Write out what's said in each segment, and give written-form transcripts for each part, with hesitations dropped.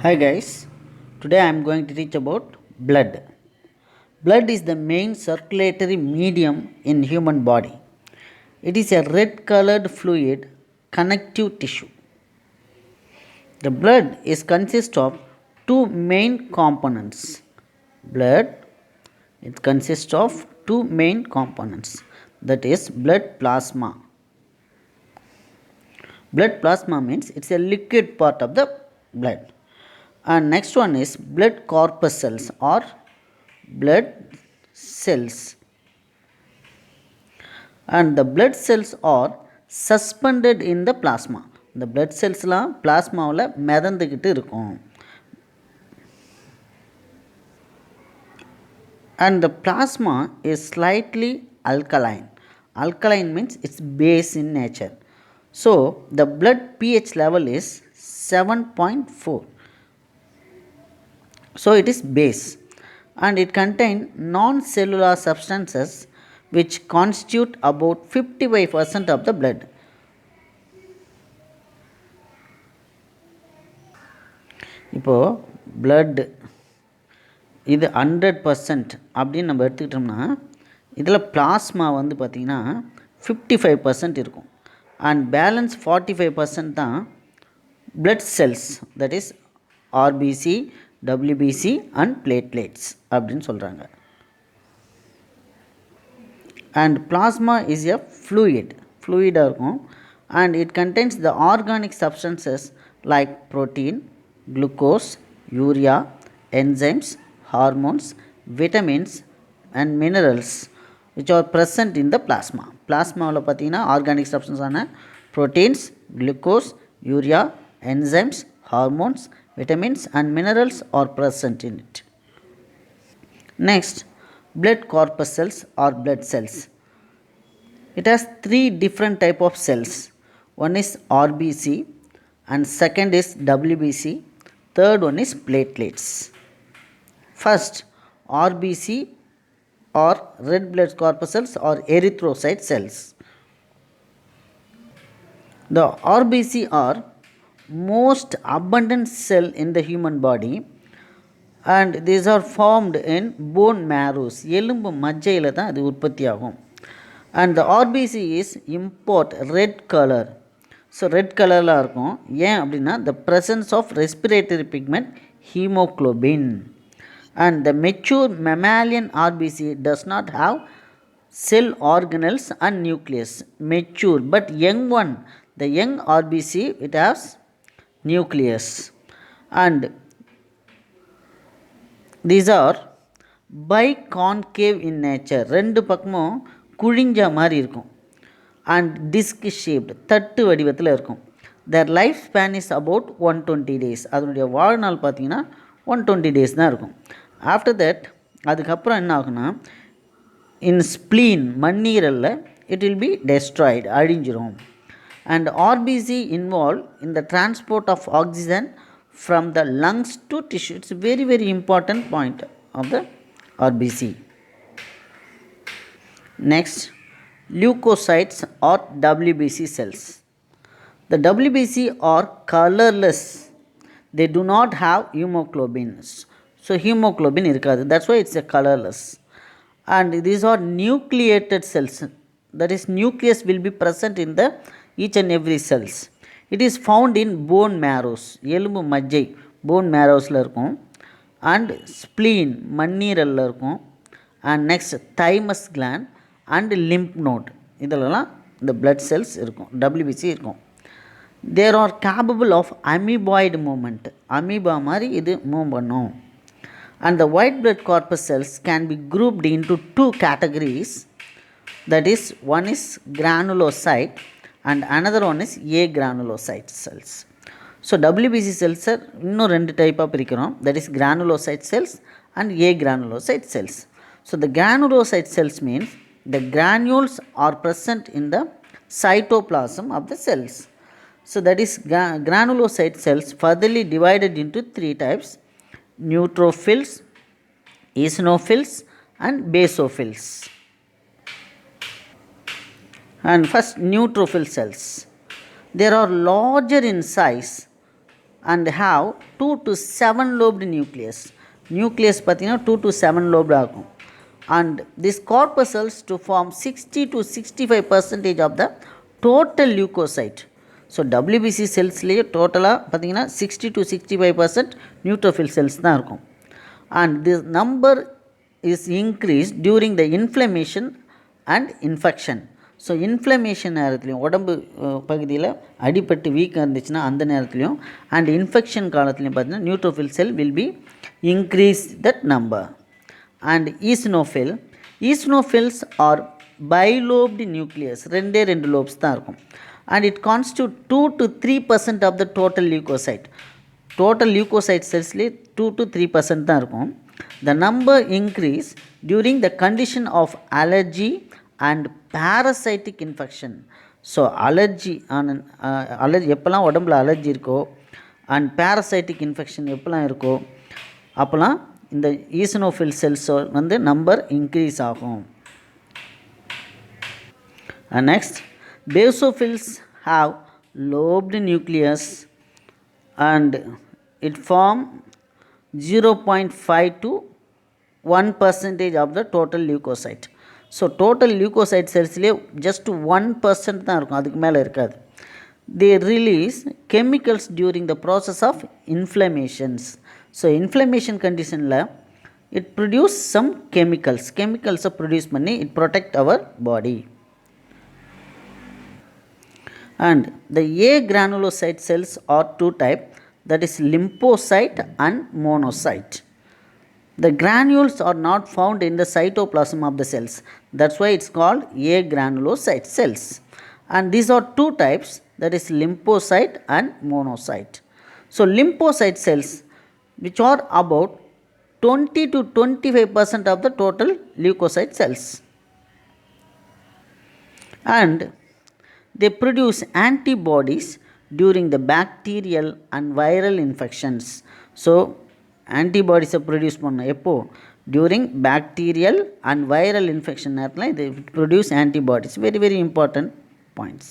Hi guys, today I am going to teach about blood. Blood is the main circulatory medium in human body. It is a red colored fluid connective tissue. The blood is consists of two main components. Blood it consists of two main components, that is blood plasma. Blood plasma means it's a liquid part of the blood. And next one is blood corpuscles or blood cells. And the blood cells are suspended in the plasma. The blood cells எல்லாம் பிளாஸ்மாவில் மிதந்துக்கிட்டு இருக்கும். And the plasma is slightly alkaline. Alkaline means it's base in nature. So the blood pH level is 7.4. So it is base and it contains non-cellular substances which constitute about 55% of the blood. இப்போது blood இது 100% அப்படின்னு நம்ம எடுத்துக்கிட்டோம்னா இதில் plasma வந்து பார்த்திங்கன்னா 55% இருக்கும் and balance 45% தான் blood cells, that is RBC, WBC and platelets அப்படின்னு சொல்கிறாங்க. And plasma is a fluidaக இருக்கும் and it contains the organic substances like protein, glucose, urea, enzymes, hormones, vitamins and minerals which are present in the plasma. பிளாஸ்மாவில் பார்த்தீங்கன்னா organic சப்ஸ்டன்ஸான proteins, glucose, urea, enzymes, hormones, vitamins and minerals are present in it. Next, blood corpuscles or blood cells. It has three different type of cells. One is RBC and second is WBC, third one is platelets. First, RBC or red blood corpuscles or erythrocyte cells. The RBC are most abundant cell in the human body and these are formed in bone marrows. எலும்பு மஜ்ஜையில் தான் அது உற்பத்தி ஆகும். And the RBC is import red color. So red கலரில் இருக்கும். ஏன் அப்படின்னா the presence of respiratory pigment hemoglobin. And the mature mammalian RBC does not have cell organelles and nucleus. Mature but young one, the young RBC it has nucleus. And these are biconcave in nature. ரெண்டு பக்கமும் குழிஞ்ச மாதிரி இருக்கும் and disc shaped, தட்டு வடிவத்தில் இருக்கும். their life span is about 120 days. அதனுடைய வாழ்நாள் பார்த்தீங்கன்னா 120 days தான் இருக்கும். ஆஃப்டர் தட் அதுக்கப்புறம் என்ன ஆகுனா இன் ஸ்ப்ளீன் மண்ணீரலில் இட் வில் பி டெஸ்ட்ராய்டு, அழிஞ்சிரும். And RBC involve in the transport of oxygen from the lungs to tissue. It's a very very important point of the RBC. Next, leukocytes or WBC cells. The WBC are colorless. They do not have hemoglobin. So hemoglobin irukadu, that's why it's a colorless. And these are nucleated cells, that is nucleus will be present in the each and every cells. It is found in bone marrows, எலும்பு மஜ்ஜை bone marrows-ல இருக்கும். And spleen மண்ணீரலில் இருக்கும். And next thymus gland and lymph node, இதெல்லாம் இந்த blood cells இருக்கும், WBC இருக்கும். There are capable of amoeboid movement. Amoeba மாதிரி இது move பண்ணும். And the white blood corpuscles can be grouped into two categories, that is one is granulocyte and another one is agranulocyte cells. So WBC cells are இன்னும் ரெண்டு டைப்பாக பிரிக்கிறோம், that is granulocyte cells and agranulocyte cells. So the granulocyte cells means the granules are present in the cytoplasm of the cells. So that is granulocyte cells furtherly divided into three types: neutrophils, eosinophils and basophils. And first neutrophil cells, they are larger in size and have 2 to 7 lobed nucleus. Nucleus பார்த்தீங்கன்னா 2 to 7 lobed ஆகும். And this corpuscles to form 60 to 65% of the total leukocyte. So WBC செல்ஸ்லேயே டோட்டலாக பார்த்தீங்கன்னா 60 to 65% neutrophil cells தான் இருக்கும். And this number is increase during the inflammation and infection. So inflammation நேரத்துலையும் உடம்பு பகுதியில் அடிப்பட்டு வீக்காக இருந்துச்சுன்னா அந்த நேரத்துலையும் அண்ட் இன்ஃபெக்ஷன் காலத்துலையும் பார்த்தீங்கன்னா neutrophil cell will be increase that number. And eosinophils are bilobed nucleus, ரெண்டு லோப்ஸ் தான் இருக்கும். And it constitutes 2 to 3% of the total leukocyte. Total leukocyte cells 2 to 3% தான் இருக்கும். The number increase during the condition of allergy and parasitic infection. So allergy எப்போல்லாம் உடம்புல allergy இருக்கோ and parasitic infection எப்போல்லாம் இருக்கோ அப்போல்லாம் இந்த ஈசனோஃபில் செல்ஸ் வந்து நம்பர் இன்க்ரீஸ் ஆகும். Next, basophils have lobed nucleus and it form 0.5 to 1% of the total leukocyte. So total leukocyte செல்ஸ்லேயே ஜஸ்ட் 1% தான் இருக்கும், அதுக்கு மேலே இருக்காது. They release chemicals during the process of inflammations. So inflammation கண்டிஷனில் இட் ப்ரொடியூஸ் சம் கெமிக்கல்ஸை produce பண்ணி it protect our body. And the A granulocyte cells are two types, that is lymphocyte and monocyte. The granules are not found in the cytoplasm of the cells, that's why it's called A granulocyte cells. And these are two types, that is lymphocyte and monocyte. So lymphocyte cells, which are about 20 to 25% of the total leukocyte cells, and they produce antibodies during the bacterial and viral infections. So antibodies produce பண்ண எப்போ during bacterial and viral infection நேரத்தில் they produce antibodies. Very important points.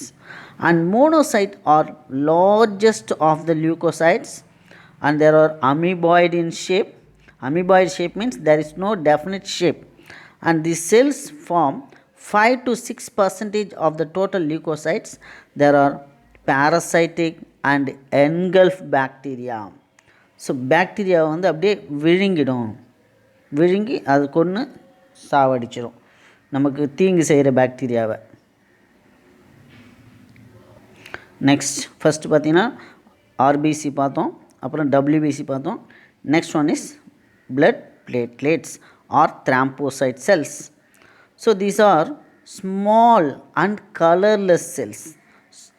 And monocyte are largest of the leukocytes and there are amoeboid in shape. Amoeboid shape means there is no definite shape, and these cells form 5 to 6% of the total leukocytes. There are parasitic and engulf bacteria. ஸோ பாக்டீரியாவை வந்து அப்படியே விழுங்கி அது கொன்று சாவடிச்சிடும், நமக்கு தீங்கு செய்கிற பாக்டீரியாவை. நெக்ஸ்ட் ஃபஸ்ட்டு பார்த்தீங்கன்னா ஆர்பிசி பார்த்தோம், அப்புறம் டபிள்யூபிசி பார்த்தோம். Next one is blood platelets or thrombocyte cells. So these are small and colorless cells.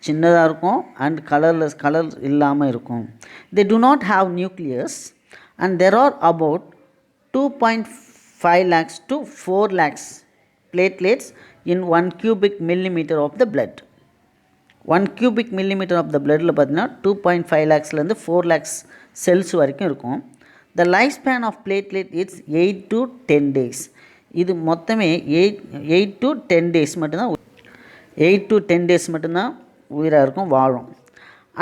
சின்னதாக இருக்கும் அண்ட் கலர் இல்லாமல் இருக்கும். They do not have nucleus and there are about 2.5 lakhs to 4 lakhs platelets in 1 cubic millimeter of the blood. 1 cubic millimeter of the bloodல பார்த்தீங்கன்னா 2.5 lakhsலேருந்து 4 lakhs cells வரைக்கும் இருக்கும். The lifespan of platelet is 8 to 10 days. இது மொத்தமே 8 to 10 days மட்டும்தான் 8 to 10 days மட்டும்தான் உயிராக இருக்கும், வாழும்.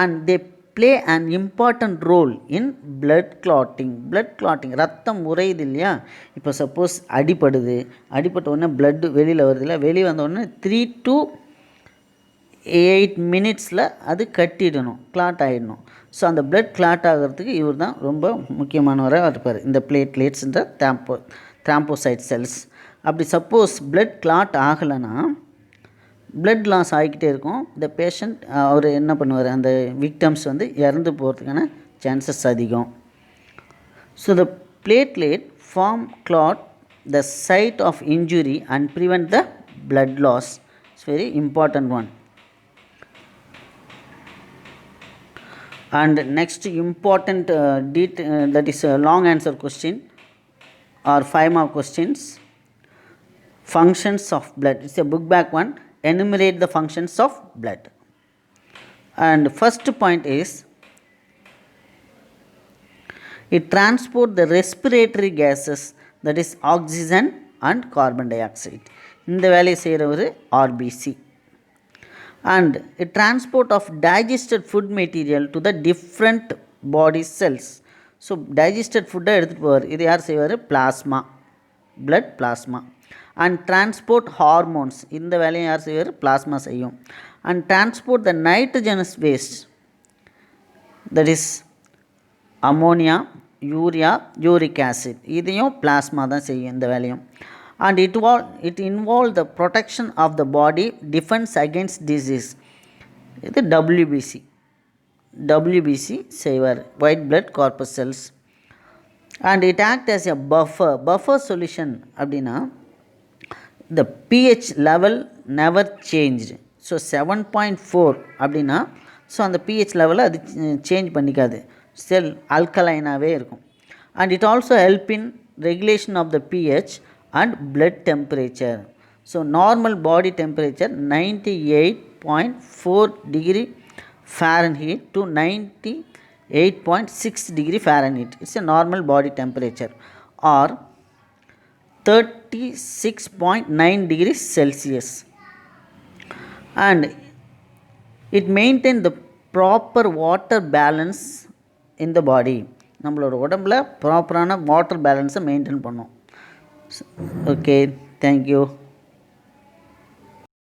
And they play an important role in blood clotting ரத்தம் உறையுது இல்லையா. இப்போ சப்போஸ் அடிப்பட்ட உடனே பிளட்டு வெளியில் வருது இல்லை, வெளியே வந்த உடனே 3 to 8 minutesல அது கட்டிடணும், கிளாட் ஆகிடணும். ஸோ அந்த பிளட் கிளாட் ஆகிறதுக்கு இவர் தான் ரொம்ப முக்கியமானவராக இருப்பார், இந்த பிளேட்லெட்ஸ்ன்ற த்ராம்போசைட் செல்ஸ். அப்படி சப்போஸ் பிளட் கிளாட் ஆகலைன்னா பிளட் லாஸ் ஆகிக்கிட்டே இருக்கும். இந்த பேஷண்ட் அவர் என்ன பண்ணுவார், அந்த விக்டம்ஸ் வந்து இறந்து போகிறதுக்கான சான்சஸ் அதிகம். So the platelet form clot the site of injury and prevent the blood loss. It's very important one. And next important that is a long answer question or 5 mark questions. Functions of blood. It's a book back one. Enumerate the functions of blood. And first point is it transports the respiratory gases, that is oxygen and carbon dioxide. இந்த வேலையை செய்கிற ஒரு RBC. And a transport of digested food material to the different body cells. So digested ஃபுட்டை எடுத்துகிட்டு போவார். இது யார் செய்வார்? Plasma, blood plasma. And transport hormones, இந்த வேலையை யார் செய்வார்? பிளாஸ்மா செய்யும். And transport the nitrogenous waste, that is ammonia, urea, uric acid, இதையும் பிளாஸ்மா தான் செய்யும் இந்த வேலையும். And it involve the protection of the body, defense against disease. இது WBC செய்வார், white blood corpus cells. And it act as a buffer solution. அப்படின்னா the pH level never changed. So 7.4 அப்படின்னா so அந்த pH லெவலை அது change பண்ணிக்காது, cell அல்கலைனாகவே இருக்கும். And it also help in regulation of the pH and blood temperature. So normal body temperature 98.4 degree Fahrenheit to 98.6 degree Fahrenheit. It's a normal body temperature, or 36.9 degrees Celsius. And it maintains the proper water balance in the body. நம்மளோட உடம்பில் ப்ராப்பரான water பேலன்ஸை maintain பண்ணும். Okay, thank you.